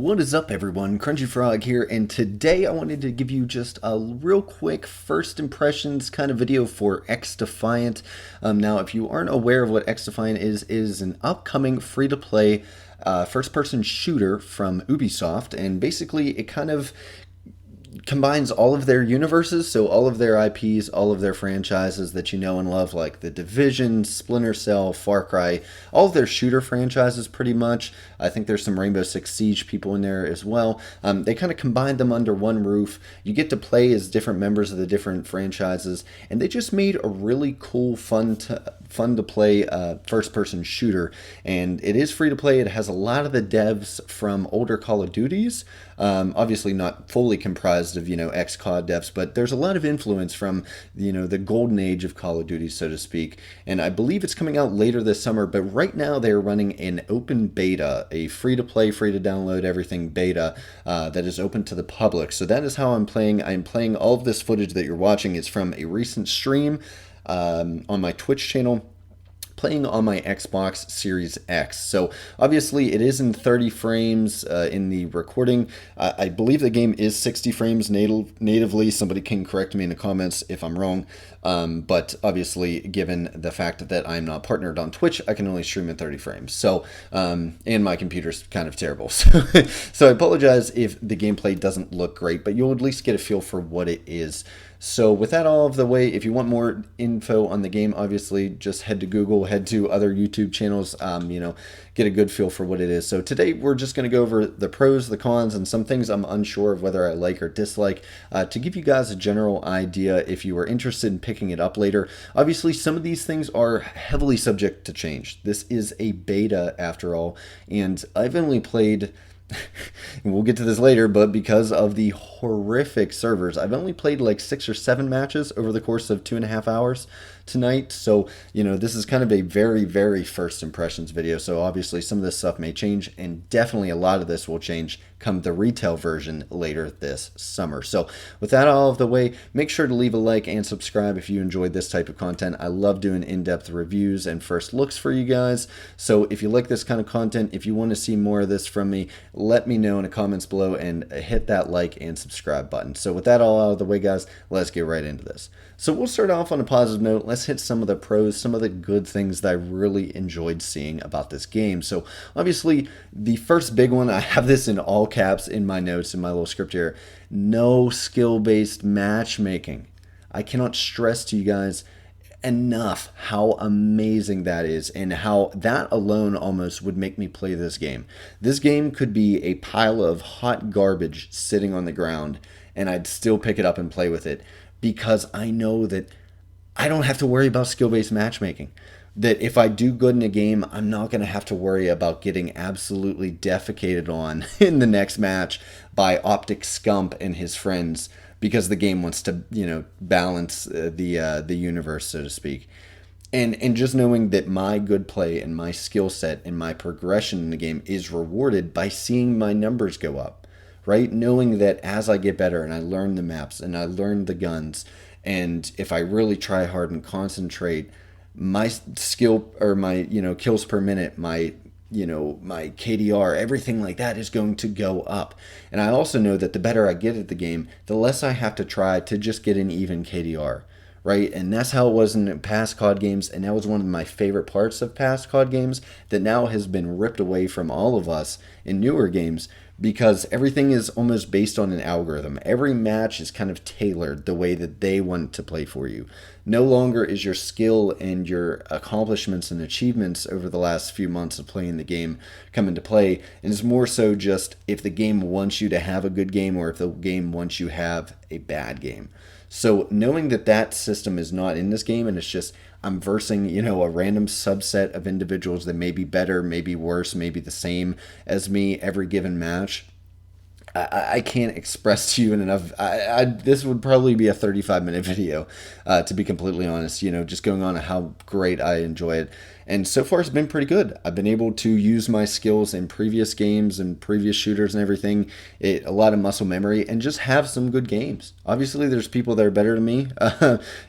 What is up, everyone? Crunchy Frog here, and today I wanted to give you just a real quick first impressions kind of video for XDefiant. Now, if you aren't aware of what XDefiant is an upcoming free-to-play first-person shooter from Ubisoft, and basically it kind of combines all of their universes, so all of their IPs, all of their franchises that you know and love, like The Division, Splinter Cell, Far Cry, all of their shooter franchises pretty much. I think there's some Rainbow Six Siege people in there as well. They kind of combined them under one roof. You get to play as different members of the different franchises, and they just made a really cool, fun to play first-person shooter. And it is free to play. It has a lot of the devs from older Call of Duties. Obviously not fully comprised of, ex-CoD devs, but there's a lot of influence from, the golden age of Call of Duty, so to speak. And I believe it's coming out later this summer, but right now they're running an open beta, a free-to-play, free-to-download everything beta that is open to the public. So that is how I'm playing. I'm playing all of this footage that you're watching is from a recent stream on my Twitch channel, playing on my Xbox Series X. So obviously it is in 30 frames in the recording. I believe the game is 60 frames natively. Somebody can correct me in the comments if I'm wrong. But obviously, given the fact that I'm not partnered on Twitch, I can only stream in 30 frames. So, and my computer's kind of terrible. So I apologize if the gameplay doesn't look great, but you'll at least get a feel for what it is. So with that all of the way, if you want more info on the game, obviously just head to Google, head to other YouTube channels, get a good feel for what it is. So today we're just going to go over the pros, the cons, and some things I'm unsure of whether I like or dislike to give you guys a general idea if you are interested in picking it up later. Obviously, some of these things are heavily subject to change. This is a beta after all, and I've only played... we'll get to this later, but because of the horrific servers, I've only played like 6 or 7 matches over the course of 2.5 hours tonight. So, this is kind of a very, very first impressions video. So obviously some of this stuff may change, and definitely a lot of this will change come the retail version later this summer. So with that all of the way, make sure to leave a like and subscribe if you enjoyed this type of content. I love doing in-depth reviews and first looks for you guys. So if you like this kind of content, if you want to see more of this from me, let me know in the comments below and hit that like and subscribe button. So with that all out of the way, guys, let's get right into this. So we'll start off on a positive note. Let's hit some of the pros, some of the good things that I really enjoyed seeing about this game. So obviously the first big one, I have this in all caps in my notes in my little script here: no skill-based matchmaking. I cannot stress to you guys enough how amazing that is, and how that alone almost would make me play this game. This game could be a pile of hot garbage sitting on the ground, and I'd still pick it up and play with it, because I know that I don't have to worry about skill-based matchmaking. That if I do good in a game, I'm not going to have to worry about getting absolutely defecated on in the next match by Optic Scump and his friends, because the game wants to, balance the universe, so to speak. And just knowing that my good play and my skill set and my progression in the game is rewarded by seeing my numbers go up, right? Knowing that as I get better and I learn the maps and I learn the guns, and if I really try hard and concentrate, my skill, or my, kills per minute, my KDR, everything like that is going to go up. And I also know that the better I get at the game, the less I have to try to just get an even KDR, right? And that's how it was in past CoD games, and that was one of my favorite parts of past CoD games that now has been ripped away from all of us in newer games, because everything is almost based on an algorithm. Every match is kind of tailored the way that they want to play for you. No longer is your skill and your accomplishments and achievements over the last few months of playing the game come into play, and it's more so just if the game wants you to have a good game or if the game wants you to have a bad game. So knowing that that system is not in this game, and it's just I'm versing, a random subset of individuals that may be better, maybe worse, maybe the same as me every given match, I can't express to you in enough. This would probably be a 35-minute video, to be completely honest. Just going on how great I enjoy it, and so far it's been pretty good. I've been able to use my skills in previous games and previous shooters and everything, a lot of muscle memory, and just have some good games. Obviously, there's people that are better than me.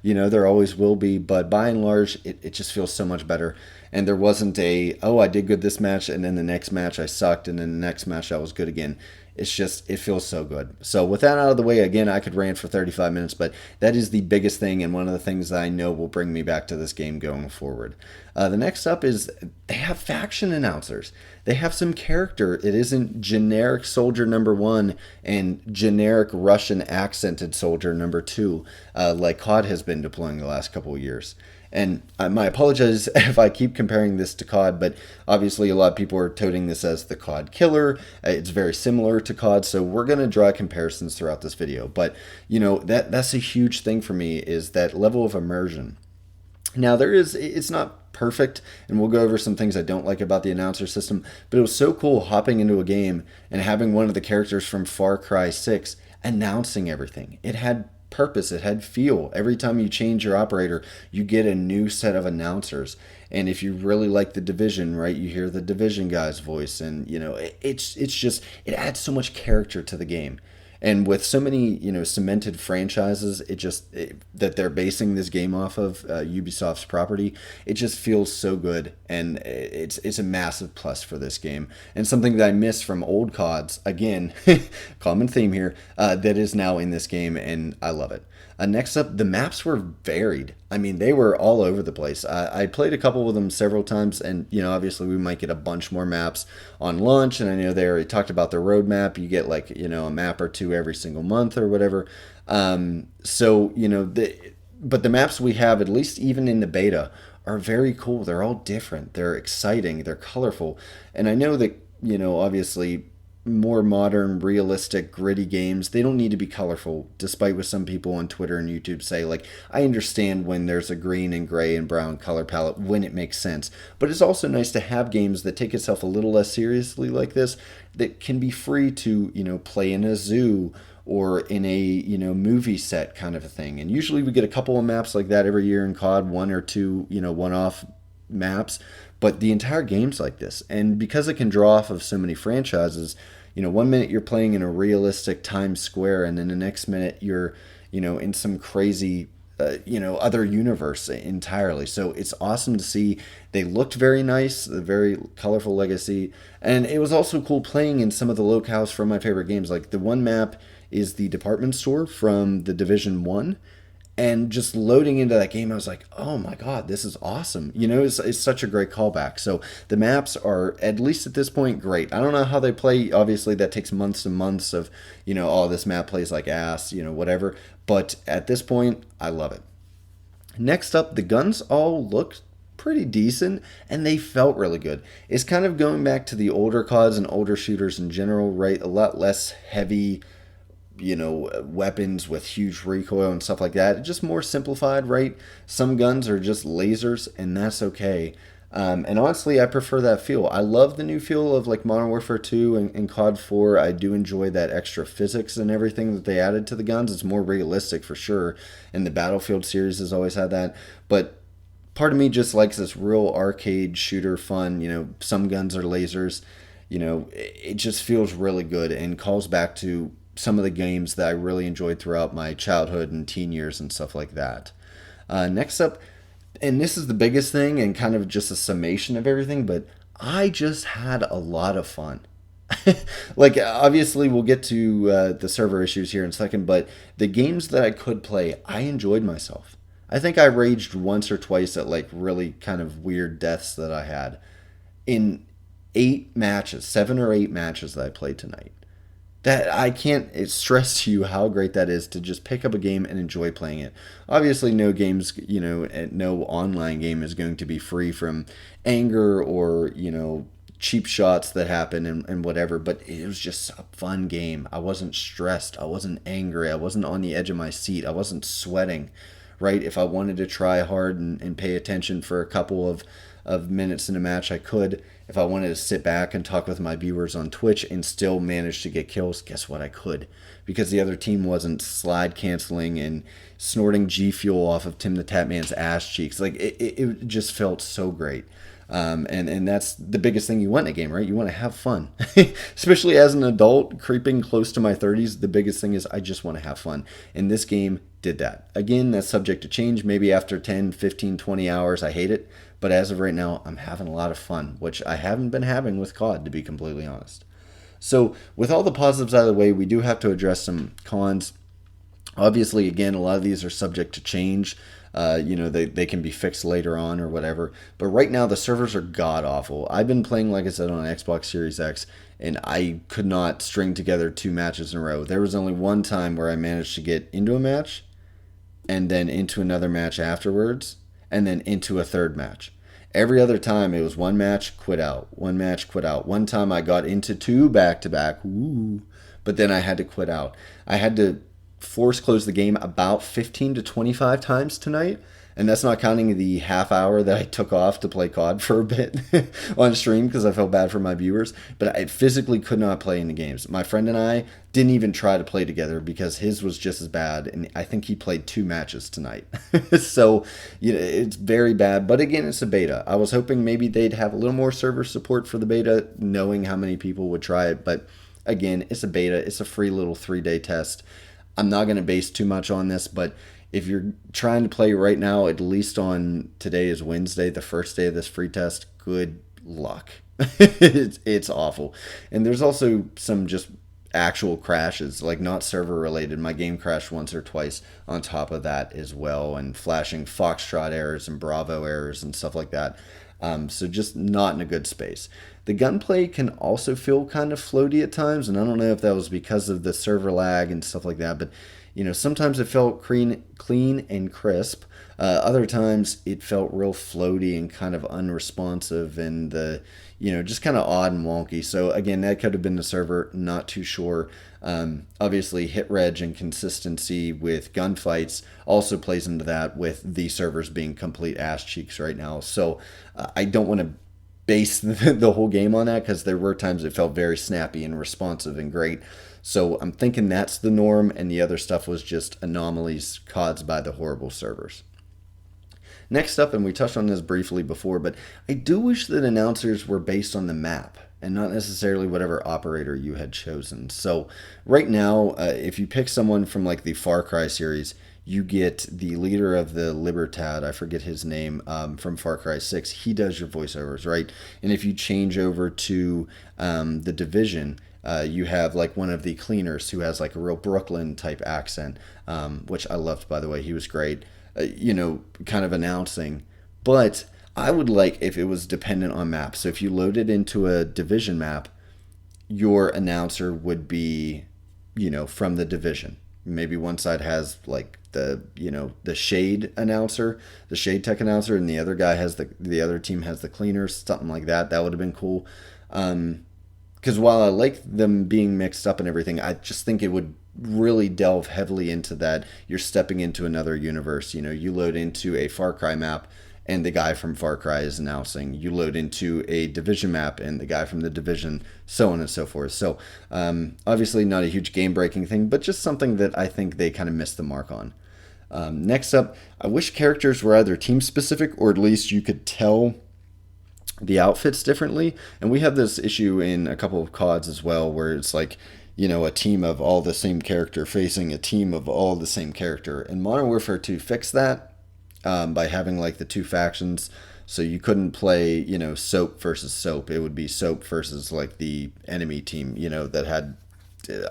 There always will be, but by and large, it just feels so much better. And there wasn't oh, I did good this match, and then the next match I sucked, and then the next match I was good again. It's just, it feels so good. So with that out of the way, again, I could rant for 35 minutes, but that is the biggest thing and one of the things that I know will bring me back to this game going forward. The next up is they have faction announcers. They have some character. It isn't generic soldier number one and generic Russian accented soldier number two, like CoD has been deploying the last couple of years. And my apologies if I keep comparing this to CoD, but obviously a lot of people are touting this as the CoD killer. It's very similar to CoD, so we're going to draw comparisons throughout this video. But, that's a huge thing for me, is that level of immersion. Now, it's not perfect, and we'll go over some things I don't like about the announcer system, but it was so cool hopping into a game and having one of the characters from Far Cry 6 announcing everything. It had purpose, it had feel. Every time you change your operator, you get a new set of announcers. And if you really like the Division, right, you hear the Division guy's voice, and it's just, it adds so much character to the game. And with so many, cemented franchises, that they're basing this game off of, Ubisoft's property, it just feels so good, and it's a massive plus for this game, and something that I miss from old CODs. Again, common theme here, that is now in this game, and I love it. Next up, the maps were varied. I mean, they were all over the place. I played a couple with them several times, and obviously we might get a bunch more maps on launch. And I know they already talked about the roadmap. You get like a map or two every single month or whatever. But the maps we have, at least even in the beta, are very cool. They're all different. They're exciting. They're colorful. And I know that obviously, more modern, realistic, gritty games, they don't need to be colorful, despite what some people on Twitter and YouTube say. Like, I understand when there's a green and gray and brown color palette when it makes sense, but it's also nice to have games that take itself a little less seriously like this, that can be free to play in a zoo or in a movie set kind of a thing. And usually we get a couple of maps like that every year in COD, one or two one-off maps, but the entire game's like this. And because it can draw off of so many franchises, one minute you're playing in a realistic Times Square, and then the next minute you're in some crazy other universe entirely. So it's awesome to see. They looked very nice, a very colorful legacy, and it was also cool playing in some of the locales from my favorite games. Like, the one map is the department store from the Division 1. And just loading into that game, I was like, oh my God, this is awesome. It's such a great callback. So the maps are, at least at this point, great. I don't know how they play. Obviously, that takes months and months of, oh, this map plays like ass, whatever. But at this point, I love it. Next up, the guns all looked pretty decent, and they felt really good. It's kind of going back to the older CODs and older shooters in general, right? A lot less heavy weapons with huge recoil and stuff like that. Just more simplified, right? Some guns are just lasers, and that's okay. And honestly, I prefer that feel. I love the new feel of like Modern Warfare 2 and COD 4. I do enjoy that extra physics and everything that they added to the guns. It's more realistic for sure. And the Battlefield series has always had that. But part of me just likes this real arcade shooter fun. Some guns are lasers. It just feels really good and calls back to some of the games that I really enjoyed throughout my childhood and teen years and stuff like that. Next up, and this is the biggest thing and kind of just a summation of everything, but I just had a lot of fun. Like, obviously, we'll get to the server issues here in a second, but the games that I could play, I enjoyed myself. I think I raged once or twice at like really kind of weird deaths that I had in 7 or 8 matches that I played tonight. That I can't stress to you how great that is, to just pick up a game and enjoy playing it. Obviously, no games, no online game is going to be free from anger or, cheap shots that happen and whatever, but it was just a fun game. I wasn't stressed. I wasn't angry. I wasn't on the edge of my seat. I wasn't sweating, right? If I wanted to try hard and pay attention for a couple of minutes in a match, I could. If I wanted to sit back and talk with my viewers on Twitch and still manage to get kills, guess what? I could. Because the other team wasn't slide canceling and snorting G Fuel off of Tim the Tatman's ass cheeks. Like, it just felt so great. And that's the biggest thing you want in a game, right? You want to have fun. Especially as an adult, creeping close to my 30s, the biggest thing is I just want to have fun. And this game did that. Again, that's subject to change. Maybe after 10, 15, 20 hours, I hate it. But as of right now, I'm having a lot of fun, which I haven't been having with CoD, to be completely honest. So with all the positives out of the way, we do have to address some cons. Obviously, again, a lot of these are subject to change. They can be fixed later on or whatever. But right now, the servers are god awful. I've been playing, like I said, on Xbox Series X, and I could not string together 2 matches in a row. There was only one time where I managed to get into a match, and then into another match afterwards, and then into a third match. Every other time, it was one match, quit out. One match, quit out. One time, I got into 2 back-to-back. Ooh. But then I had to quit out. I had to force close the game about 15 to 25 times tonight, and that's not counting the half hour that I took off to play COD for a bit on stream because I felt bad for my viewers. But I physically could not play in the games. My friend and I didn't even try to play together because his was just as bad, and I think he played 2 matches tonight. So it's very bad. But again, it's a beta. I was hoping maybe they'd have a little more server support for the beta, knowing how many people would try it. But again, it's a beta. It's a free little 3-day test. I'm not going to base too much on this, but if you're trying to play right now, at least on today is Wednesday, the first day of this free test, good luck. It's awful. And there's also some just actual crashes, like not server related. My game crashed once or twice on top of that as well, and flashing Foxtrot errors and Bravo errors and stuff like that. So just not in a good space. The gunplay can also feel kind of floaty at times, and I don't know if that was because of the server lag and stuff like that, but sometimes it felt clean and crisp. Other times it felt real floaty and kind of unresponsive and just kind of odd and wonky. So again, that could have been the server, not too sure. Obviously, hit reg and consistency with gunfights also plays into that, with the servers being complete ass cheeks right now. So I don't want to base the whole game on that, because there were times it felt very snappy and responsive and great. So I'm thinking that's the norm, and the other stuff was just anomalies caused by the horrible servers. Next up, and we touched on this briefly before, but I do wish that announcers were based on the map and not necessarily whatever operator you had chosen. So right now, if you pick someone from like the Far Cry series, you get the leader of the Libertad, I forget his name, from Far Cry 6. He does your voiceovers, right? And if you change over to the Division, you have like one of the cleaners who has like a real Brooklyn type accent, which I loved, by the way. He was great, kind of announcing. But I would like if it was dependent on map. So if you loaded into a Division map, your announcer would be, from the Division. Maybe one side has like the shade announcer, the shade tech announcer, and the other guy has the other team has the cleaners, something like that. That would have been cool. Because while I like them being mixed up and everything, I just think it would really delve heavily into that. You're stepping into another universe. You load into a Far Cry map, and the guy from Far Cry is announcing. You load into a Division map, and the guy from the Division, so on and so forth. So obviously not a huge game-breaking thing, but just something that I think they kind of missed the mark on. Next up, I wish characters were either team-specific, or at least you could tell the outfits differently. And we have this issue in a couple of CODs as well, where it's like, a team of all the same character facing a team of all the same character. And Modern Warfare 2 fixed that by having like the 2 factions. So you couldn't play, Soap versus Soap. It would be Soap versus like the enemy team, that had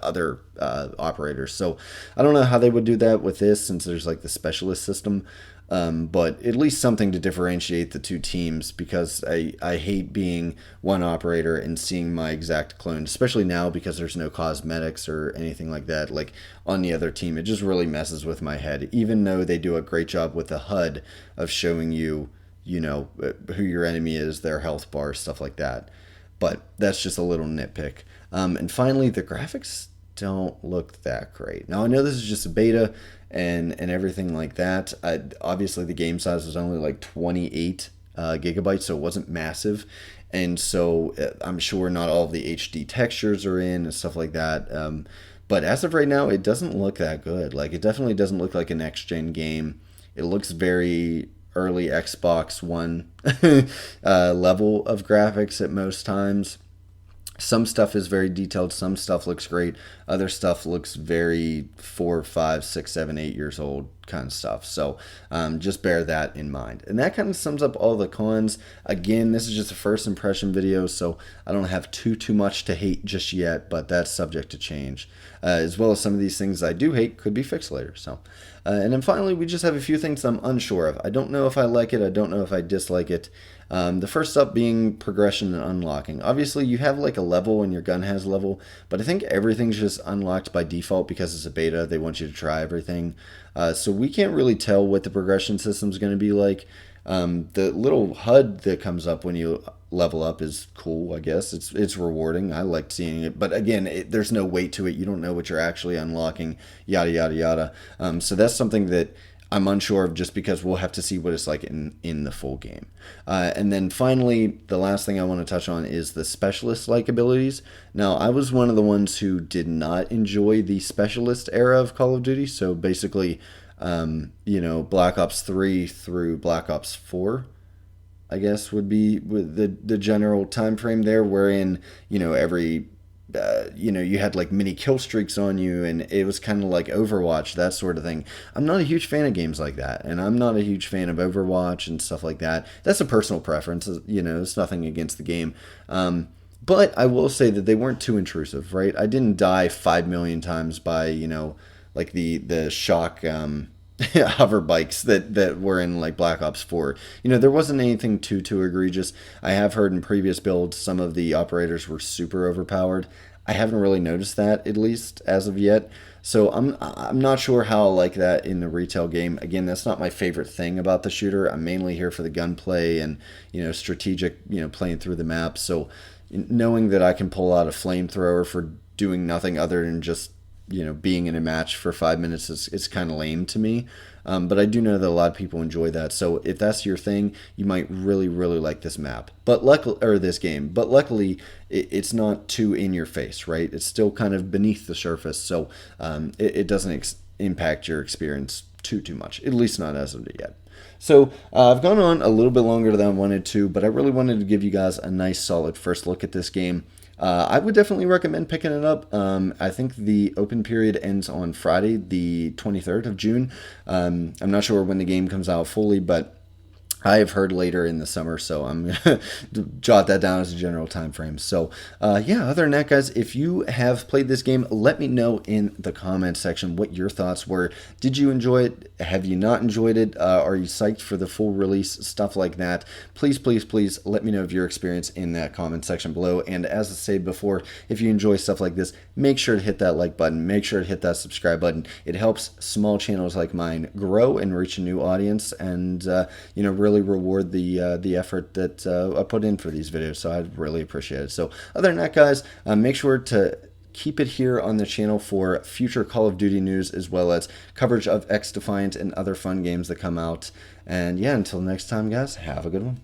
other operators. So I don't know how they would do that with this, since there's like the specialist system. But at least something to differentiate the 2 teams, because I hate being one operator and seeing my exact clone, especially now because there's no cosmetics or anything like that. Like on the other team, it just really messes with my head, even though they do a great job with the HUD of showing you, who your enemy is, their health bar, stuff like that. But that's just a little nitpick. And finally, the graphics don't look that great. Now I know this is just a beta and everything like that. Obviously the game size was only like 28 gigabytes, so it wasn't massive, and so I'm sure not all of the HD textures are in and stuff like that. But as of right now, it doesn't look that good. Like, it definitely doesn't look like a next gen game. It looks very early Xbox One level of graphics at most times. Some stuff is very detailed. Some stuff looks great. Other stuff looks very 4, 5, 6, 7, 8 years old kind of stuff. So just bear that in mind. And that kind of sums up all the cons. Again, this is just a first impression video, so I don't have too much to hate just yet, but that's subject to change. As well as some of these things I do hate could be fixed later. So, and then finally, we just have a few things I'm unsure of. I don't know if I like it. I don't know if I dislike it. The first up being progression and unlocking. Obviously, you have like a level and your gun has a level, but I think everything's just unlocked by default because it's a beta. They want you to try everything. So we can't really tell what the progression system is going to be like. The little HUD that comes up when you level up is cool, I guess. It's rewarding. I liked seeing it. But again, there's no weight to it. You don't know what you're actually unlocking, yada, yada, yada. So that's something that I'm unsure of, just because we'll have to see what it's like in the full game. And then finally, the last thing I want to touch on is the specialist-like abilities. Now, I was one of the ones who did not enjoy the specialist era of Call of Duty. So basically, Black Ops 3 through Black Ops 4, I guess, would be the general time frame there, wherein, every you had like mini kill streaks on you, and it was kind of like Overwatch, that sort of thing. I'm not a huge fan of games like that, and I'm not a huge fan of Overwatch and stuff like that. That's a personal preference, it's nothing against the game. But I will say that they weren't too intrusive, right? I didn't die 5 million times by, like the shock hover bikes that were in like Black Ops 4. There wasn't anything too egregious. I have heard in previous builds some of the operators were super overpowered. I haven't really noticed that, at least as of yet. So I'm not sure how I like that in the retail game. Again, that's not my favorite thing about the shooter. I'm mainly here for the gunplay and strategic playing through the map. So knowing that I can pull out a flamethrower for doing nothing other than just being in a match for 5 minutes is kind of lame to me. But I do know that a lot of people enjoy that. So if that's your thing, you might really like this map, this game. But luckily, it's not too in your face, right? It's still kind of beneath the surface, so it doesn't impact your experience too much. At least not as of yet. So I've gone on a little bit longer than I wanted to, but I really wanted to give you guys a nice, solid first look at this game. I would definitely recommend picking it up. I think the open period ends on Friday, the 23rd of June. I'm not sure when the game comes out fully, but I have heard later in the summer, so I'm going to jot that down as a general time frame. So, other than that, guys, if you have played this game, let me know in the comments section what your thoughts were. Did you enjoy it? Have you not enjoyed it? Are you psyched for the full release? Stuff like that. Please let me know of your experience in that comment section below. And as I said before, if you enjoy stuff like this, make sure to hit that like button. Make sure to hit that subscribe button. It helps small channels like mine grow and reach a new audience, and really reward the effort that I put in for these videos. So I'd really appreciate it. So other than that, guys, make sure to keep it here on the channel for future Call of Duty news, as well as coverage of XDefiant and other fun games that come out. And yeah, until next time, guys, have a good one.